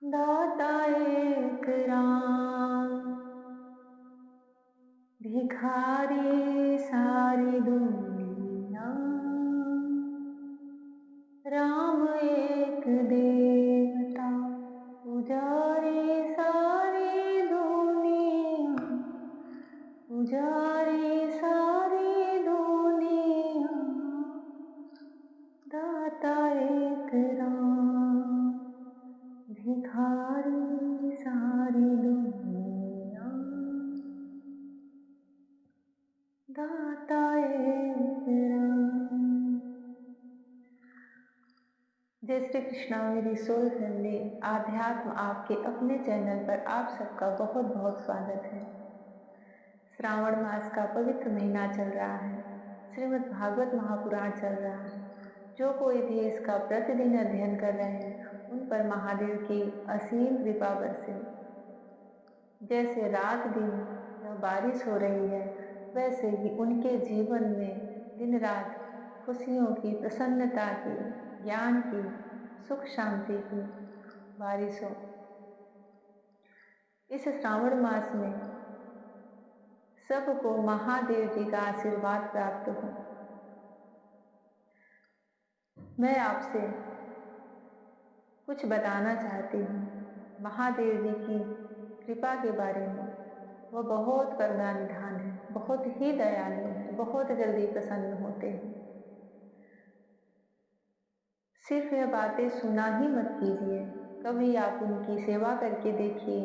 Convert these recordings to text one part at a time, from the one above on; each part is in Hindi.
दाता एक राम, भिखारी सारी दुनिया। राम एक देवता, पुजारी सारी दुनिया। पुजारी सारी दुनिया, दाता एक राम, भिखारी सारी दुनिया। दाता एक राम। जय श्री कृष्णा मेरी सोल फैमिली। आध्यात्म आपके अपने चैनल पर आप सबका बहुत बहुत स्वागत है। श्रावण मास का पवित्र महीना चल रहा है। श्रीमद् भागवत महापुराण चल रहा है। जो कोई भी इसका प्रतिदिन अध्ययन कर रहे हैं उन पर महादेव की असीम कृपा बरसे। जैसे रात दिन यह बारिश हो रही है, वैसे ही उनके जीवन में दिन रात खुशियों की, प्रसन्नता की, ज्ञान की, सुख शांति की बारिश हो। इस श्रावण मास में सबको महादेव जी का आशीर्वाद प्राप्त हो। मैं आपसे कुछ बताना चाहती हूँ महादेव जी की कृपा के बारे में। वह बहुत करुणा निधान है, बहुत ही दयालु है, बहुत जल्दी प्रसन्न होते हैं। सिर्फ यह बातें सुना ही मत कीजिए, कभी आप उनकी सेवा करके देखिए,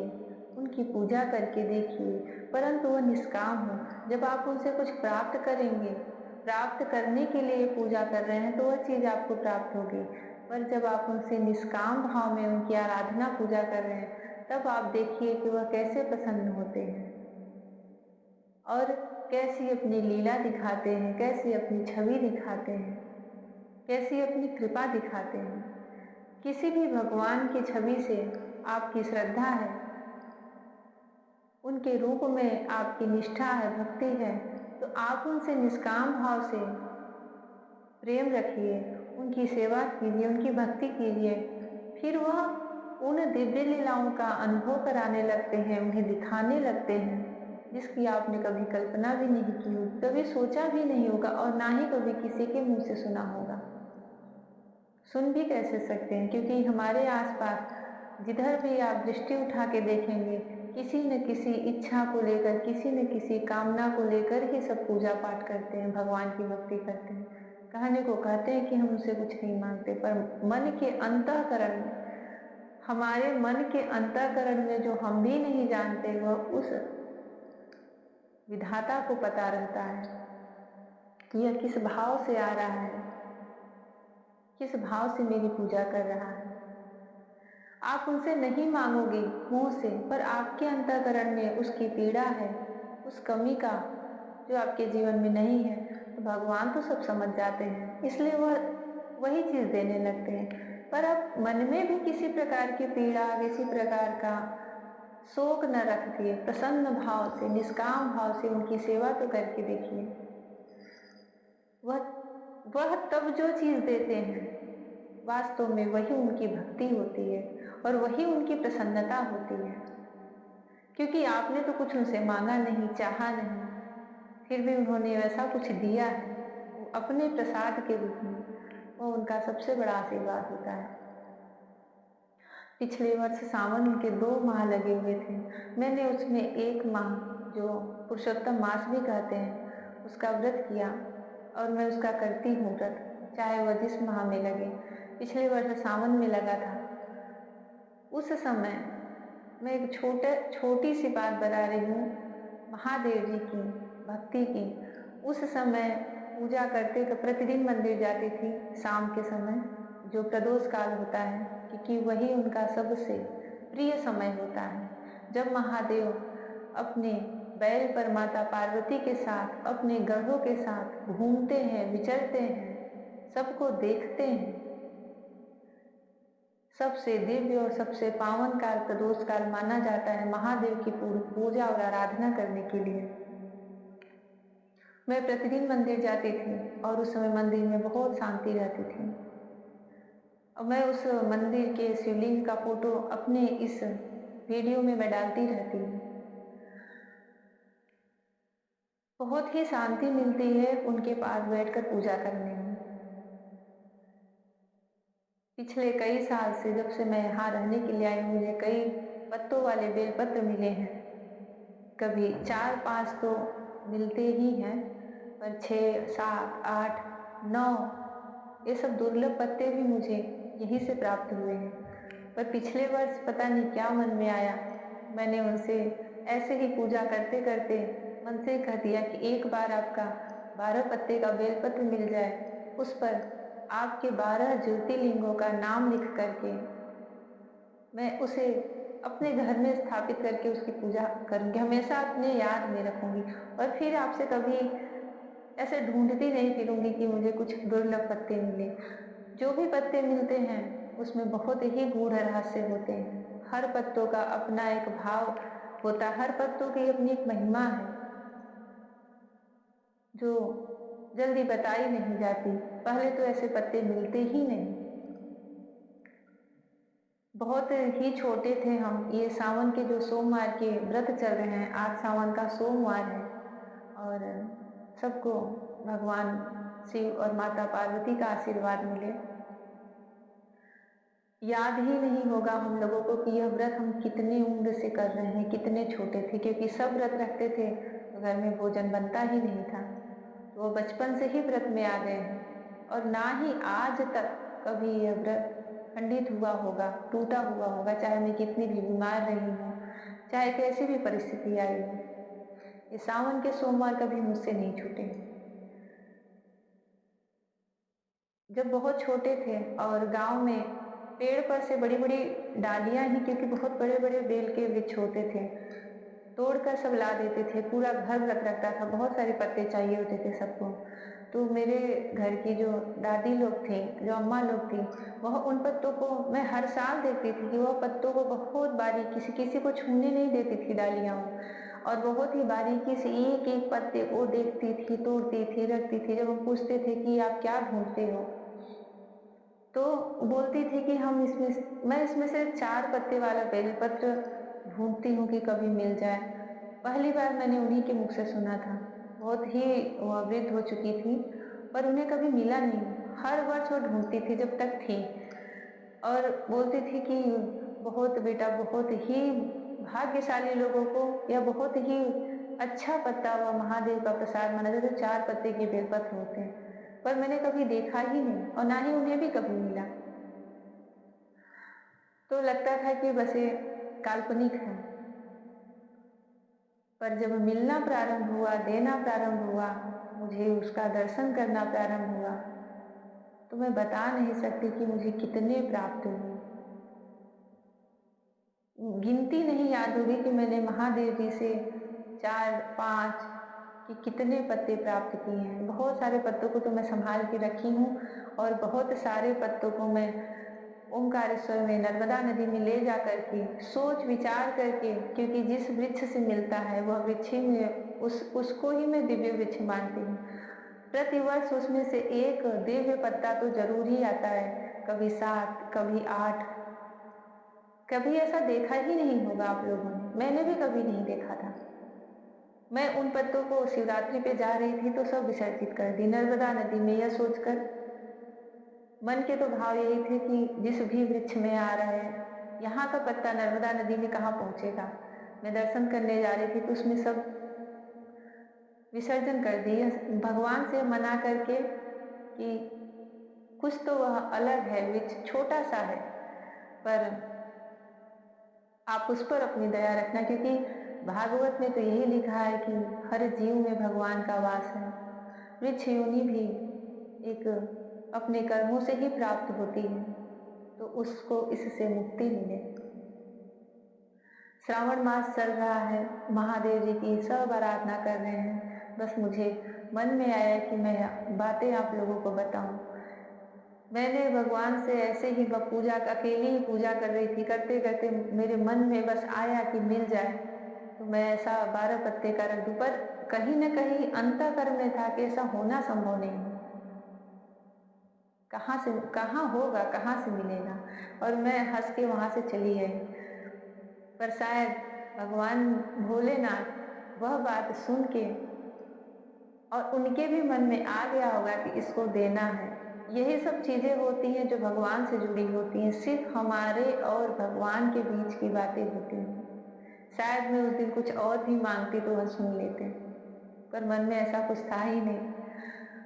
उनकी पूजा करके देखिए, परंतु वह निष्काम हो। जब आप उनसे कुछ प्राप्त करेंगे, प्राप्त करने के लिए पूजा कर रहे हैं तो वह चीज आपको प्राप्त होगी। पर जब आप उनसे निष्काम भाव में उनकी आराधना पूजा कर रहे हैं, तब आप देखिए कि वह कैसे प्रसन्न होते हैं और कैसी अपनी लीला दिखाते हैं, कैसी अपनी छवि दिखाते हैं, कैसी अपनी कृपा दिखाते हैं। किसी भी भगवान की छवि से आपकी श्रद्धा है, उनके रूप में आपकी निष्ठा है, भक्ति है, तो आप उनसे निष्काम भाव से प्रेम रखिए, उनकी सेवा कीजिए, उनकी भक्ति कीजिए। फिर वह उन दिव्य लीलाओं का अनुभव कराने लगते हैं, उन्हें दिखाने लगते हैं जिसकी आपने कभी कल्पना भी नहीं की होगी, कभी सोचा भी नहीं होगा और ना ही कभी किसी के मुंह से सुना होगा। सुन भी कैसे सकते हैं, क्योंकि हमारे आसपास जिधर भी आप दृष्टि उठा के देखेंगे, किसी न किसी इच्छा को लेकर, किसी न किसी कामना को लेकर ही सब पूजा पाठ करते हैं, भगवान की भक्ति करते हैं। कहने को कहते हैं कि हम उनसे कुछ नहीं मांगते, पर मन के अंतःकरण में, हमारे मन के अंतःकरण में जो हम भी नहीं जानते, वह उस विधाता को पता रहता है कि यह किस भाव से आ रहा है, किस भाव से मेरी पूजा कर रहा है। आप उनसे नहीं मांगोगे मुंह से, पर आपके अंतःकरण में उसकी पीड़ा है, उस कमी का जो आपके जीवन में नहीं है, तो भगवान तो सब समझ जाते हैं, इसलिए वह वही चीज देने लगते हैं। पर आप मन में भी किसी प्रकार की पीड़ा, किसी प्रकार का शोक न रखिए, प्रसन्न भाव से, निष्काम भाव से उनकी सेवा तो करके देखिए। वह वह तब जो चीज देते हैं, वास्तव में वही उनकी भक्ति होती है और वही उनकी प्रसन्नता होती है। क्योंकि आपने तो कुछ उनसे मांगा नहीं, चाहा नहीं, फिर भी उन्होंने वैसा कुछ दिया है, वो अपने प्रसाद के रूप में। वो उनका सबसे बड़ा आशीर्वाद होता है। पिछले वर्ष सावन के 2 माह लगे हुए थे। मैंने उसमें 1 माह, जो पुरुषोत्तम मास भी कहते हैं, उसका व्रत किया और मैं उसका करती हूँ व्रत, चाहे वह जिस माह में लगे। पिछले वर्ष सावन में लगा था। उस समय मैं एक छोटी सी बात बता रही हूँ, महादेव जी की भक्ति की। उस समय पूजा करते तो प्रतिदिन मंदिर जाती थी शाम के समय, जो प्रदोष काल होता है, क्योंकि वही उनका सबसे प्रिय समय होता है, जब महादेव अपने बैल पर माता पार्वती के साथ, अपने गढ़ों के साथ घूमते हैं, विचरते हैं, सबको देखते हैं। सबसे दिव्य और सबसे पावन काल प्रदोष काल माना जाता है महादेव की पूजा और आराधना करने के लिए। मैं प्रतिदिन मंदिर जाती थी और उस समय मंदिर में बहुत शांति रहती थी और मैं उस मंदिर के शिवलिंग का फ़ोटो अपने इस वीडियो में मैं डालती रहती हूँ। बहुत ही शांति मिलती है उनके पास बैठकर पूजा करने में। पिछले कई साल से जब से मैं यहाँ रहने के लिए आई हूँ, मुझे कई पत्तों वाले बेलपत्र मिले हैं। कभी 4-5 तो मिलते ही हैं, पर 6, 7, 8, 9 ये सब दुर्लभ पत्ते भी मुझे यहीं से प्राप्त हुए हैं। पर पिछले वर्ष पता नहीं क्या मन में आया, मैंने उनसे ऐसे ही पूजा करते-करते मन से कह दिया कि एक बार आपका 12 पत्ते का बेलपत्र मिल जाए, उस पर आपके 12 ज्योतिर्लिंगों का नाम लिख कर के मैं उसे अपने घर में स्थापित करके उसकी पूजा करूँगी, हमेशा अपने याद में रखूँगी और फिर आपसे कभी ऐसे ढूँढती नहीं फिरूँगी कि मुझे कुछ दुर्लभ पत्ते मिले। जो भी पत्ते मिलते हैं, उसमें बहुत ही गूढ़ रहस्य होते हैं। हर पत्तों का अपना एक भाव होता है, हर पत्तों की अपनी एक महिमा है, जो जल्दी बताई नहीं जाती। पहले तो ऐसे पत्ते मिलते ही नहीं। बहुत ही छोटे थे हम, ये सावन के जो सोमवार के व्रत चल रहे हैं, आज सावन का सोमवार है और सबको भगवान शिव और माता पार्वती का आशीर्वाद मिले। याद ही नहीं होगा हम लोगों को कि यह व्रत हम कितनी उम्र से कर रहे हैं, कितने छोटे थे क्योंकि सब व्रत रखते थे तो घर में भोजन बनता ही नहीं था। तो वो बचपन से ही व्रत में आ गए हैं और ना ही आज तक कभी यह व्रत खंडित हुआ होगा, टूटा हुआ होगा, चाहे मैं कितनी भी बीमार रही हूँ, चाहे कैसी भी परिस्थिति आई हो। ये सावन के सोमवार कभी मुझसे नहीं छूटे। जब बहुत छोटे थे और गाँव में पेड़ पर से बड़ी-बड़ी डालियाँ ही क्योंकि बहुत बड़े-बड़े बेल के वृक्ष होते थे, तोड़कर सब ला देते थे, पूरा घर व्रत रखता था, बहुत सारे पत्ते चाहिए होते थे सबको। तो मेरे घर की जो दादी लोग थीं, जो अम्मा लोग थीं, वह उन पत्तों को मैं हर साल देखती थी कि वह पत्तों को बहुत बारीक किसी-किसी को छूने नहीं देती थी डालियाँ वो और बहुत ही बारीकी से एक-एक पत्ते को देखती थी, तोड़ती थी, रखती थी। जब हम पूछते थे कि आप क्या ढूँढते हो? तो बोलती थी कि मैं इसमें से 4 पत्ते वाला बेलपत्र ढूँढती हूँ कि कभी मिल जाए। पहली बार मैंने उन्हीं के मुख से सुना था। बहुत ही वह वृद्ध हो चुकी थी, पर उन्हें कभी मिला नहीं। हर वर्ष वो ढूँढती थी जब तक थी और बोलती थी कि बहुत बेटा बहुत ही भाग्यशाली लोगों को या बहुत ही अच्छा पत्ता व महादेव का प्रसाद माना जाता है, 4 पत्ते के बेलपत्र होते हैं। पर मैंने कभी देखा ही नहीं और ना ही उन्हें भी कभी मिला। तो लगता था कि बस ये काल्पनिक है। पर जब मिलना प्रारंभ हुआ, देना प्रारंभ हुआ, मुझे उसका दर्शन करना प्रारंभ हुआ, तो मैं बता नहीं सकती कि मुझे कितने प्राप्त हुए। गिनती नहीं याद होगी कि मैंने महादेव जी से 4, 5 कि कितने पत्ते प्राप्त किए हैं। बहुत सारे पत्तों को तो मैं सँभाल के रखी हूँ और बहुत सारे पत्तों को मैं ओमकारेश्वर में नर्मदा नदी में ले जा करके सोच विचार करके क्योंकि जिस वृक्ष से मिलता है वह वृक्ष ही में उसको ही मैं दिव्य वृक्ष मानती हूँ। प्रतिवर्ष उसमें से एक दिव्य पत्ता तो ज़रूर ही आता है, कभी 7, कभी 8, कभी ऐसा देखा ही नहीं होगा आप लोगों ने, मैंने भी कभी नहीं देखा था। मैं उन पत्तों को शिवरात्रि पे जा रही थी तो सब विसर्जित कर दी नर्मदा नदी में यह सोचकर मन के तो भाव यही थे कि जिस भी वृक्ष में आ रहा है, यहाँ का पत्ता नर्मदा नदी में कहाँ पहुँचेगा। मैं दर्शन करने जा रही थी तो उसमें सब विसर्जन कर दिए भगवान से मना करके कि कुछ तो वह अलग है, वृक्ष छोटा-सा है, पर आप उस पर अपनी दया रखना क्योंकि भागवत में तो यही लिखा है कि हर जीव में भगवान का वास है। वृक्ष योनि भी एक अपने कर्मों से ही प्राप्त होती है, तो उसको इससे मुक्ति मिले। श्रावण मास चल रहा है, महादेव जी की सब आराधना कर रहे हैं। बस मुझे मन में आया कि मैं बातें आप लोगों को बताऊँ। मैंने भगवान से ऐसे ही पूजा अकेली ही पूजा कर रही थी, करते-करते मेरे मन में बस आया कि मिल जाए, तो मैं ऐसा 12 पत्ते का रख दूँ, पर कहीं न कहीं अंतःकरण में था कि ऐसा होना संभव नहीं है। कहाँ होगा, कहाँ से मिलेगा? और मैं हँस के वहाँ से चली आई। पर शायद भगवान भोलेनाथ वह बात सुन के और उनके भी मन में आ गया होगा कि इसको देना है। यही सब चीजें होती हैं जो भगवान से जुड़ी होती हैं, सिर्फ हमारे और भगवान के बीच की बातें होती हैं। शायद मैं उस दिन कुछ और भी मांगती तो वह सुन लेते, पर मन में ऐसा कुछ था ही नहीं।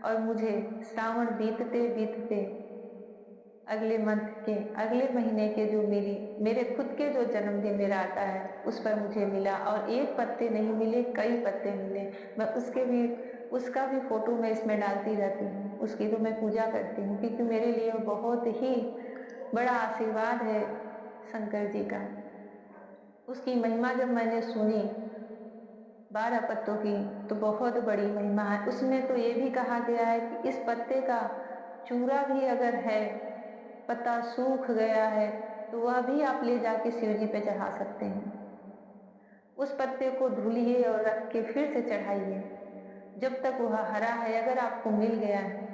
और मुझे श्रावण बीतते बीतते अगले महीने के जो मेरे खुद के जो जन्मदिन मेरा आता है उस पर मुझे मिला, और एक पत्ते नहीं मिले, कई पत्ते मिले। मैं उसका भी फोटो मैं इसमें डालती रहती हूँ। उसकी तो मैं पूजा करती हूँ, क्योंकि मेरे लिए वो बहुत ही बड़ा आशीर्वाद है शंकर जी का। उसकी महिमा जब मैंने सुनी 12 पत्तों की, तो बहुत बड़ी महिमा है। उसमें तो ये भी कहा गया है कि इस पत्ते का चूरा भी अगर है, पत्ता सूख गया है, तो वह भी आप ले जाके शिव जी पे चढ़ा सकते हैं। उस पत्ते को धुलिए और रख के फिर से चढ़ाइए, जब तक वह हरा है, अगर आपको मिल गया है।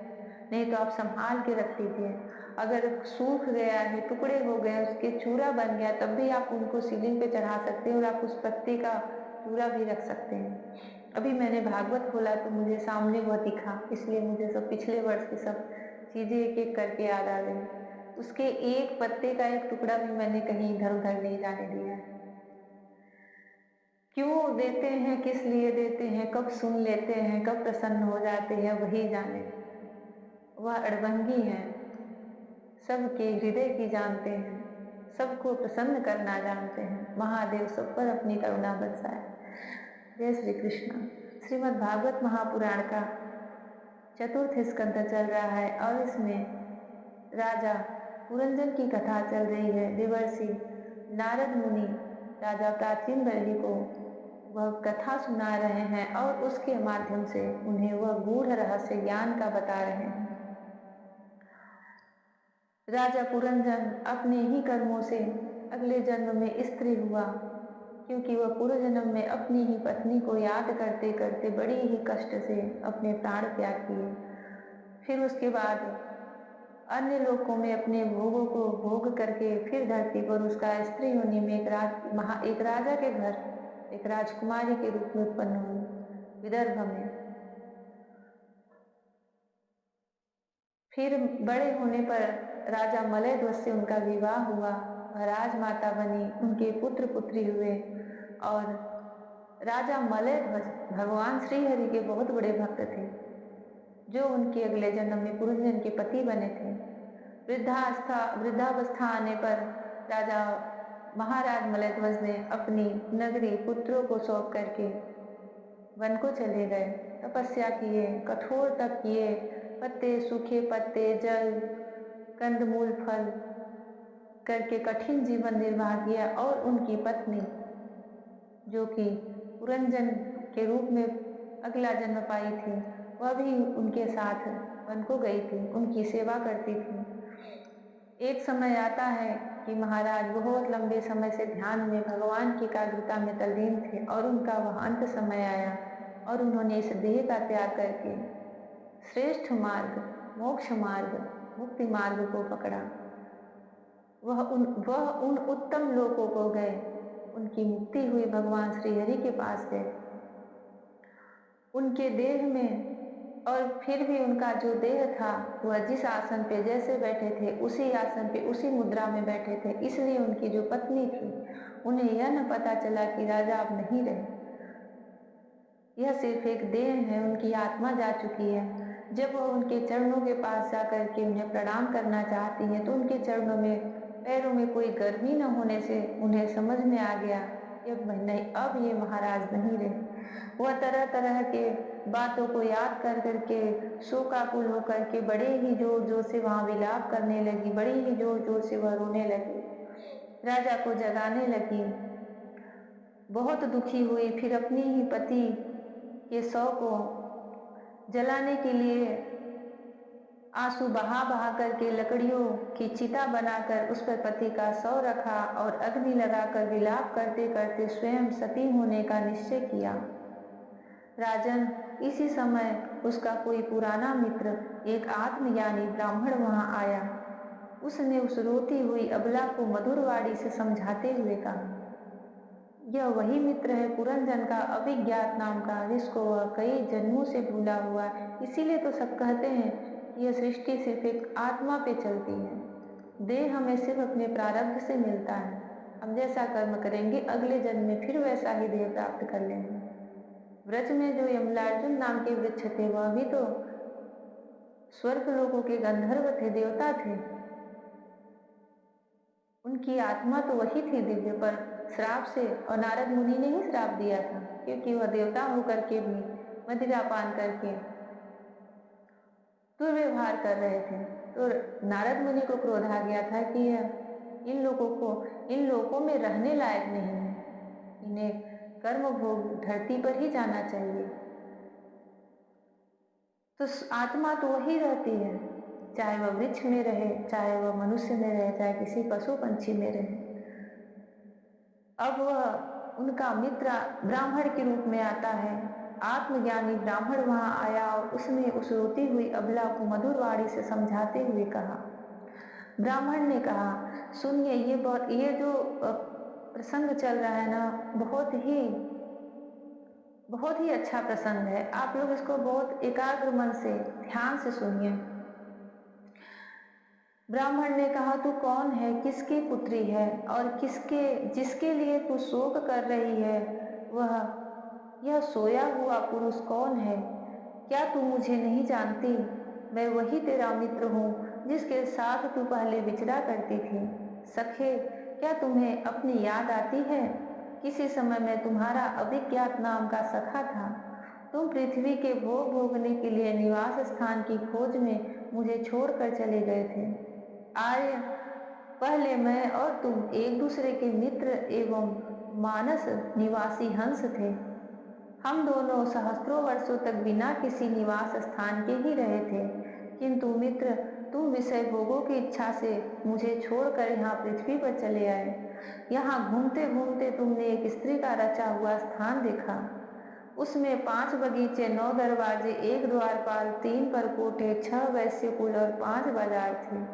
नहीं तो आप संभाल के रख लीजिए। अगर सूख गया है, टुकड़े हो गए, उसके चूरा बन गया, तब भी आप उनको शिवलिंग पे चढ़ा सकते हैं, और आप उस पत्ते का चूरा भी रख सकते हैं। अभी मैंने भागवत खोला तो मुझे सामने वह दिखा, इसलिए मुझे सब पिछले वर्ष की सब चीजें एक एक करके याद आ गई। उसके एक पत्ते का एक टुकड़ा भी मैंने कहीं इधर उधर नहीं जाने दिया है। क्यों देते हैं, किस लिए देते हैं, कब सुन लेते हैं, कब प्रसन्न हो जाते हैं, वही जाने। वह अड़भंगी है, सबके हृदय की जानते हैं, सबको प्रसन्न करना जानते हैं। महादेव सब पर अपनी करुणा बरसाए। जय श्री कृष्ण। श्रीमद् भागवत महापुराण का चतुर्थ स्कंद चल रहा है, और इसमें राजा पुरंजन की कथा चल रही है। देवर्षि नारद मुनि राजा प्राचीन बरही को वह कथा सुना रहे हैं, और उसके माध्यम से उन्हें वह गूढ़ रहस्य ज्ञान का बता रहे हैं। राजा पुरंजन अपने ही कर्मों से अगले जन्म में स्त्री हुआ, क्योंकि वह पूर्व जन्म में अपनी ही पत्नी को याद करते करते बड़ी ही कष्ट से अपने प्राण त्याग किए। फिर उसके बाद अन्य लोकों में अपने भोगों को भोग करके फिर धरती पर उसका स्त्री योनि में एक राजा के घर एक राजकुमारी के रूप में उत्पन्न हुई, विदर्भ में। फिर बड़े होने पर राजा मलय ध्वज से उनका विवाह हुआ। वह राजमाता बनी, उनके पुत्र पुत्री हुए। और राजा मलय ध्वज भगवान श्री हरि के बहुत बड़े भक्त थे, जो उनके अगले जन्म में पुरंजन के पति बने थे। वृद्धावस्था आने पर राजा महाराज मलय ध्वज ने अपनी नगरी पुत्रों को सौंप करके वन को चले गए। तपस्या किए, कठोर तप किए, पत्ते, सूखे पत्ते, जल, कंदमूल, फल करके कठिन जीवन निर्वाह किया। और उनकी पत्नी, जो कि पुरंजन के रूप में अगला जन्म पाई थी, वह भी उनके साथ वन को गई थी, उनकी सेवा करती थी। एक समय आता है कि महाराज बहुत लंबे समय से ध्यान में भगवान की एकाग्रता में तल्लीन थे, और उनका वह अंत समय आया, और उन्होंने इस देह का त्याग करके श्रेष्ठ मार्ग, मोक्ष मार्ग, मुक्ति मार्ग को पकड़ा। वह उन उत्तम लोकों को गए, उनकी मुक्ति हुई, भगवान श्री हरि के पास गए। उनके देह में, और फिर भी उनका जो देह था, वह जिस आसन पे जैसे बैठे थे उसी आसन पे उसी मुद्रा में बैठे थे। इसलिए उनकी जो पत्नी थी, उन्हें यह न पता चला कि राजा अब नहीं रहे, यह सिर्फ एक देह है, उनकी आत्मा जा चुकी है। जब वह उनके चरणों के पास जाकर के उन्हें प्रणाम करना चाहती हैं, तो उनके चरणों में पैरों में कोई गर्मी न होने से उन्हें समझ में आ गया कि अब ये महाराज नहीं रहे। वह तरह तरह के बातों को याद कर करके शोकाकुल होकर के बड़े ही जोर जोर से वहां विलाप करने लगी, बड़ी ही जोर जोर से वह रोने लगी, राजा को जगाने लगी, बहुत दुखी हुई। फिर अपनी ही पति के शव को जलाने के लिए आंसू बहा बहा करके लकड़ियों की चिता बनाकर उस पर पति का शव रखा, और अग्नि लगाकर विलाप करते करते स्वयं सती होने का निश्चय किया। राजन, इसी समय उसका कोई पुराना मित्र एक आत्मज्ञानी ब्राह्मण वहां आया। उसने उस रोती हुई अबला को मधुर वाणी से समझाते हुए कहा, यह वही मित्र है पुरंजन का अभिज्ञात नाम का, जिसको वह कई जन्मों से भूला हुआ है। इसीलिए तो सब कहते हैं कि यह सृष्टि सिर्फ एक आत्मा पे चलती है। देह हमें सिर्फ अपने प्रारब्ध से मिलता है। हम जैसा कर्म करेंगे अगले जन्म में फिर वैसा ही देह प्राप्त कर लेंगे। व्रज में जो यमलार्जुन नाम के वृक्ष थे, वह भी तो स्वर्ग लोगों के गंधर्व थे, देवता थे। उनकी आत्मा तो वही थी दिव्य, पर श्राप से, और नारद मुनि ने ही श्राप दिया था, क्योंकि वह देवता होकर के भी मदिरा पान करके दुर्व्यवहार कर रहे थे। तो नारद मुनि को क्रोध आ गया था कि यह इन लोगों को इन लोकों में रहने लायक नहीं है, इन्हें कर्म भोग धरती पर ही जाना चाहिए। तो आत्मा तो वही रहती है, चाहे वह वृक्ष में रहे, चाहे वह मनुष्य में रहे, चाहे किसी पशु पंछी में रहे। अब वह उनका मित्र ब्राह्मण के रूप में आता है। आत्मज्ञानी ब्राह्मण वहां आया और उसने उस रोती हुई अबला को मधुर वाणी से समझाते हुए कहा। ब्राह्मण ने कहा, सुनिए, ये जो प्रसंग चल रहा है ना, बहुत ही अच्छा प्रसंग है। आप लोग इसको बहुत एकाग्र मन से ध्यान से सुनिए। ब्राह्मण ने कहा, तू कौन है, किसकी पुत्री है, और जिसके लिए तू शोक कर रही है, वह यह सोया हुआ पुरुष कौन है? क्या तू मुझे नहीं जानती? मैं वही तेरा मित्र हूँ, जिसके साथ तू पहले विचरा करती थी। सखे, क्या तुम्हें अपनी याद आती है? किसी समय मैं तुम्हारा अभिज्ञात नाम का सखा था। तुम पृथ्वी के भोग भोगने के लिए निवास स्थान की खोज में मुझे छोड़कर चले गए थे। आर्य, पहले मैं और तुम एक दूसरे के मित्र एवं मानस निवासी हंस थे। हम दोनों सहस्त्रों वर्षों तक बिना किसी निवास स्थान के ही रहे थे, किंतु मित्र, तुम विषय भोगों की इच्छा से मुझे छोड़कर यहाँ पृथ्वी पर चले आए। यहाँ घूमते घूमते तुमने एक स्त्री का रचा हुआ स्थान देखा। उसमें 5 बगीचे, 9 दरवाजे, 1 द्वारपाल, 3 परकोटे, 6 वैश्य कुल और 5 बाजार थे।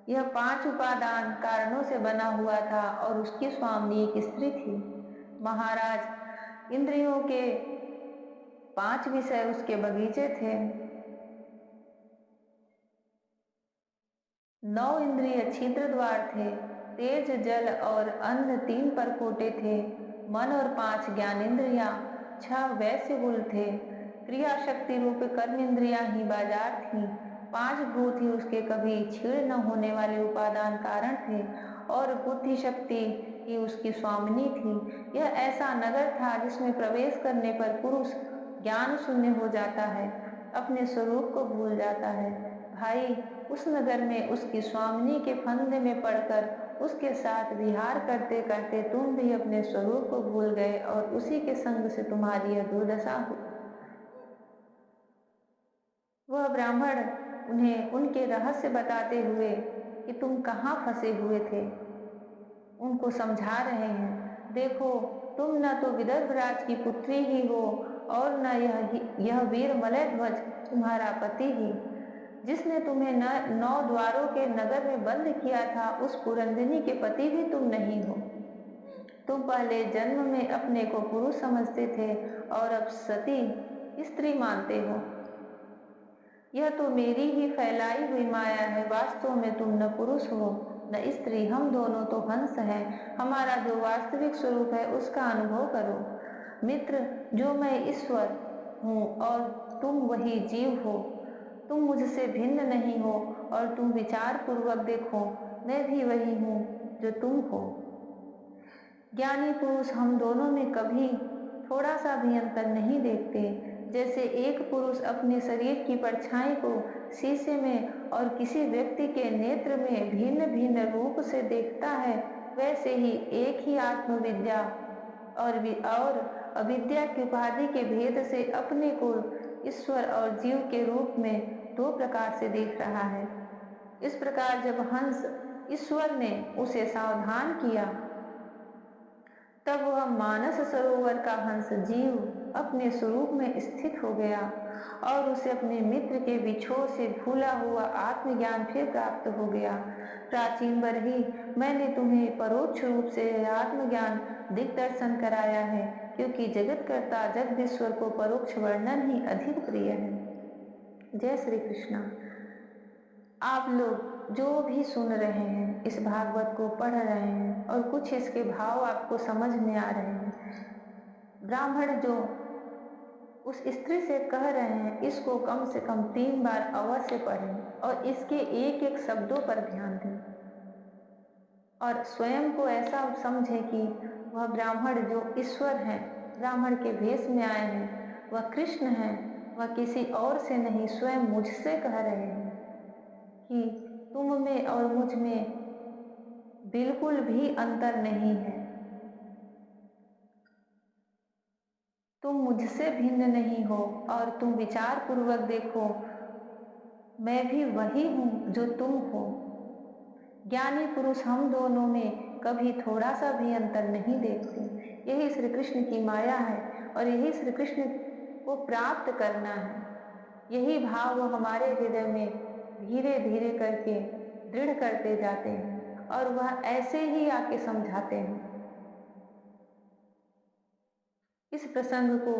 यह 5 उपादान कारणों से बना हुआ था और उसकी स्वामिनी एक स्त्री थी। महाराज, इंद्रियों के 5 विषय उसके बगीचे थे। 9 इंद्रिय छिद्र द्वार थे। तेज, जल और अन्न 3 परकोटे थे। मन और 5 ज्ञानेन्द्रिया, 6 वैश्य कुल थे। क्रिया शक्ति रूप कर्म इंद्रिया ही बाजार थी। 5 भूत ही उसके कभी छीड़ न होने वाले उपादान कारण थे, और बुद्धि शक्ति ही उसकी स्वामिनी थी। यह ऐसा नगर था जिसमें प्रवेश करने पर पुरुष ज्ञान शून्य हो जाता है, अपने स्वरूप को भूल जाता है। भाई, उस नगर में उसकी स्वामिनी के फंदे में पड़कर उसके साथ विहार करते करते तुम भी अपने स्वरूप को भूल गए, और उसी के संग से तुम्हारी यह दुर्दशा हुई। वह ब्राह्मण उन्हें उनके रहस्य बताते हुए कि तुम कहाँ फंसे हुए थे, उनको समझा रहे हैं। देखो, तुम न तो विदर्भ राज की पुत्री ही हो, और न यह वीर मलय ध्वज तुम्हारा पति ही। जिसने तुम्हें 9 द्वारों के नगर में बंद किया था, उस पुरंदिनी के पति भी तुम नहीं हो। तुम पहले जन्म में अपने को पुरुष समझते थे और अब सती स्त्री मानते हो। यह तो मेरी ही फैलाई हुई माया है। वास्तव में तुम न पुरुष हो न स्त्री, हम दोनों तो हंस हैं। हमारा जो वास्तविक स्वरूप है उसका अनुभव करो। मित्र, जो मैं ईश्वर हूँ और तुम वही जीव हो, तुम मुझसे भिन्न नहीं हो, और तुम विचार पूर्वक देखो, मैं भी वही हूँ जो तुम हो। ज्ञानी पुरुष हम दोनों में कभी थोड़ा सा भी अंतर नहीं देखते। जैसे एक पुरुष अपने शरीर की परछाई को शीशे में और किसी व्यक्ति के नेत्र में भिन्न भिन्न रूप से देखता है, वैसे ही एक ही आत्मविद्या और अविद्या की उपाधि के भेद से अपने को ईश्वर और जीव के रूप में 2 प्रकार से देख रहा है। इस प्रकार जब हंस ईश्वर ने उसे सावधान किया, तब वह मानस सरोवर का हंस जीव अपने स्वरूप में स्थित हो गया और उसे अपने मित्र के विछोह से भूला हुआ आत्मज्ञान फिर प्राप्त हो गया। प्राचीन बरही, मैंने तुम्हें परोक्ष रूप से यह आत्मज्ञान दिग्दर्शन कराया है, क्योंकि जगतकर्ता जगदीश्वर को परोक्ष वर्णन ही अधिक प्रिय है। जय श्री कृष्ण। आप लोग जो भी सुन रहे हैं, इस भागवत को पढ़ रहे हैं और कुछ इसके भाव आपको समझ में आ रहे हैं, ब्राह्मण जो उस स्त्री से कह रहे हैं, इसको कम से कम 3 बार अवश्य पढ़ें और इसके एक एक शब्दों पर ध्यान दें और स्वयं को ऐसा समझें कि वह ब्राह्मण जो ईश्वर है, ब्राह्मण के वेश में आए हैं, वह कृष्ण है, वह किसी और से नहीं स्वयं मुझसे कह रहे हैं कि तुम में और मुझ में बिल्कुल भी अंतर नहीं है, तुम मुझसे भिन्न नहीं हो और तुम विचार पूर्वक देखो, मैं भी वही हूं जो तुम हो। ज्ञानी पुरुष हम दोनों में कभी थोड़ा सा भी अंतर नहीं देखते। यही श्री कृष्ण की माया है और यही श्री कृष्ण को प्राप्त करना है। यही भाव वो हमारे हृदय में धीरे धीरे करके दृढ़ करते जाते हैं और वह ऐसे ही आके समझाते हैं। इस प्रसंग को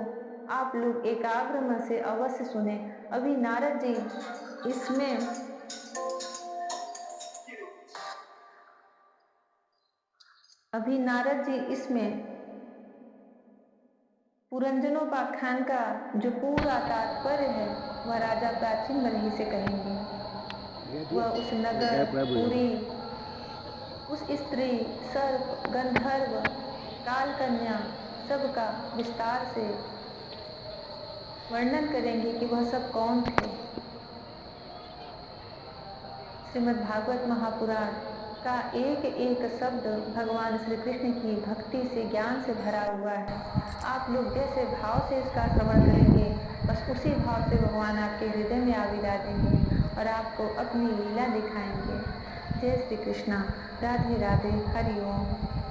आप लोग एकाग्र मन से अवश्य सुने। अभी नारद जी इसमें अभी नारद जी इसमें पुरंजनोपाख्यान का जो पूरा तात्पर्य है वह राजा प्राचीन बरही से कहेंगे। वह उस नगर, पुरी, उस स्त्री, सर्प, गंधर्व, काल कन्या सबका विस्तार से वर्णन करेंगे कि वह सब कौन थे। श्रीमद् भागवत महापुराण का एक एक शब्द भगवान श्री कृष्ण की भक्ति से, ज्ञान से भरा हुआ है। आप लोग जैसे भाव से इसका श्रवण करेंगे, बस उसी भाव से भगवान आपके हृदय में आविदा देंगे और आपको अपनी लीला दिखाएंगे। जय श्री कृष्णा। राधे राधे। हरि ओम।